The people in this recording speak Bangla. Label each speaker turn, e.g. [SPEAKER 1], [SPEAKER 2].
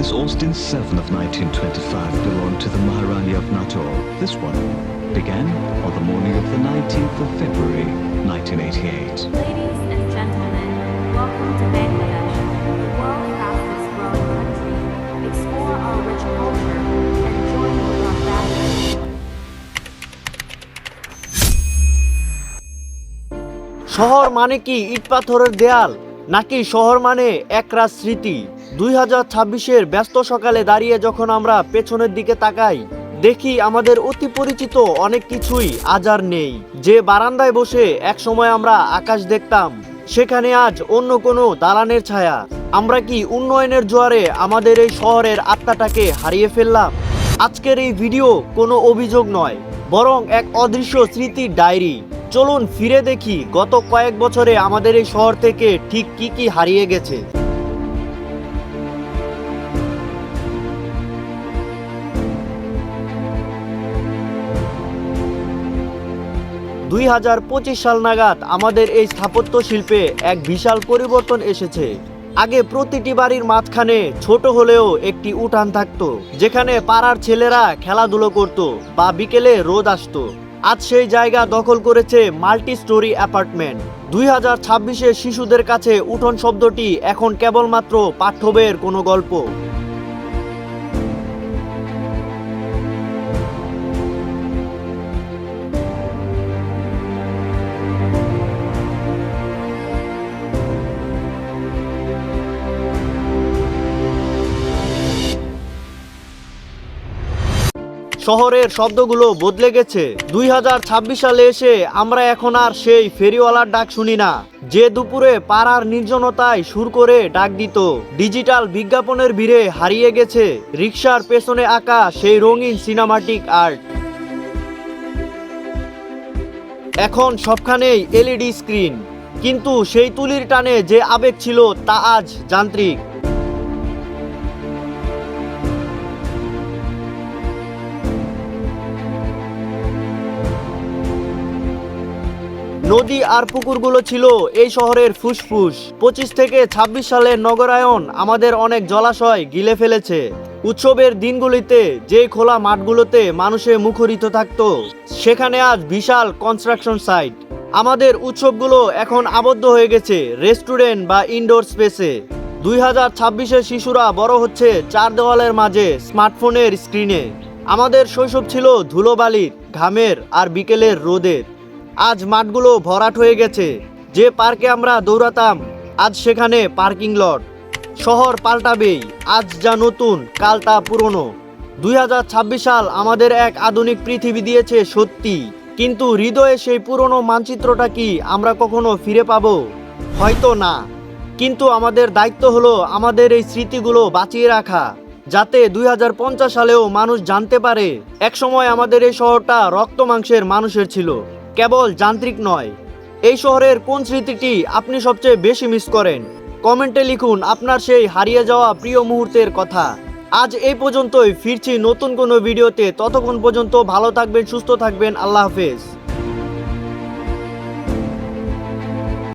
[SPEAKER 1] This Austin 7 of 1925 belonged to the Maharani of Nator. This one began on the morning of the 19th of February, 1988.
[SPEAKER 2] Ladies and gentlemen, welcome to Bangladesh, the world's fastest growing country. Explore our rich culture and join with our values.
[SPEAKER 3] শহর মানে কি ইট পাথরের দেয়াল, নাকি শহর মানে একরাশ স্মৃতি? 2026-এর ব্যস্ত সকালে দাঁড়িয়ে যখন আমরা পেছনের দিকে তাকাই, দেখি আমাদের অতি পরিচিত অনেক কিছুই আজ আর নেই। যে বারান্দায় বসে একসময় আমরা আকাশ দেখতাম, সেখানে আজ অন্য কোনো দালানের ছায়া। আমরা কি উন্নয়নের জোয়ারে আমাদের এই শহরের আত্মাটাকে হারিয়ে ফেললাম? আজকের এই ভিডিও কোনো অভিযোগ নয়, বরং এক অদৃশ্য স্মৃতির ডায়েরি। চলুন ফিরে দেখি গত কয়েক বছরে আমাদের এই শহর থেকে ঠিক কি কি হারিয়ে গেছে। 2025 সাল নাগাদ আমাদের এই স্থাপত্য শিল্পে এক বিশাল পরিবর্তন এসেছে। আগে প্রতিটি বাড়ির মাঝখানে ছোট হলেও একটি উঠান থাকতো, যেখানে পাড়ার ছেলেরা খেলাধুলো করত বা বিকেলে রোদ আসতো। আজ সেই জায়গা দখল করেছে মাল্টি স্টোরি অ্যাপার্টমেন্ট। 2026-এ শিশুদের কাছে উঠোন শব্দটি এখন কেবলমাত্র পাঠ্য বইয়ের কোনো গল্প। শহরের শব্দগুলো বদলে গেছে। 2026 সালে এসে আমরা এখন আর সেই ফেরিওয়ালার ডাক শুনি না, যে দুপুরে পাড়ার নির্জনতায় সুর করে ডাক দিত। ডিজিটাল বিজ্ঞাপনের ভিড়ে হারিয়ে গেছে রিকশার পেছনে আঁকা সেই রঙিন সিনেমাটিক আর্ট। এখন সবখানেই এলইডি স্ক্রিন, কিন্তু সেই তুলির টানে যে আবেগ ছিল তা আজ যান্ত্রিক। নদী আর পুকুরগুলো ছিল এই শহরের ফুসফুস। 25 থেকে 26 সালের নগরায়ন আমাদের অনেক জলাশয় গিলে ফেলেছে। উৎসবের দিনগুলিতে যে খোলা মাঠগুলোতে মানুষে মুখরিত থাকতো, সেখানে আজ বিশাল কনস্ট্রাকশন সাইট। আমাদের উৎসবগুলো এখন আবদ্ধ হয়ে গেছে রেস্টুরেন্ট বা ইনডোর স্পেসে। 2026-এর শিশুরা বড় হচ্ছে চার দেওয়ালের মাঝে স্মার্টফোনের স্ক্রিনে। আমাদের শৈশব ছিল ধুলোবালির, ঘামের আর বিকেলের রোদের। আজ মাঠগুলো ভরাট হয়ে গেছে। যে পার্কে আমরা দৌড়াতাম, আজ সেখানে পার্কিং লট। শহর পাল্টাবেই, আজ যা নতুন কাল তা পুরনো। 2026 সাল আমাদের এক আধুনিক পৃথিবী দিয়েছে সত্যি, কিন্তু হৃদয়ে সেই পুরনো মানচিত্রটা কি আমরা কখনো ফিরে পাবো? হয়তো না, কিন্তু আমাদের দায়িত্ব হলো আমাদের এই স্মৃতিগুলো বাঁচিয়ে রাখা, যাতে 2050 সালেও মানুষ জানতে পারে একসময় আমাদের এই শহরটা রক্ত মাংসের মানুষের ছিল, কেবল যান্ত্রিক নয়। এই শহরের কোন স্মৃতিটি আপনি সবচেয়ে বেশি মিস করেন? কমেন্টে লিখুন আপনার সেই হারিয়ে যাওয়া প্রিয় মুহূর্তের কথা। আজ এই পর্যন্তই, ফিরছি নতুন কোনো ভিডিওতে। ততক্ষণ পর্যন্ত ভালো থাকবেন, সুস্থ থাকবেন। আল্লাহ হাফেজ।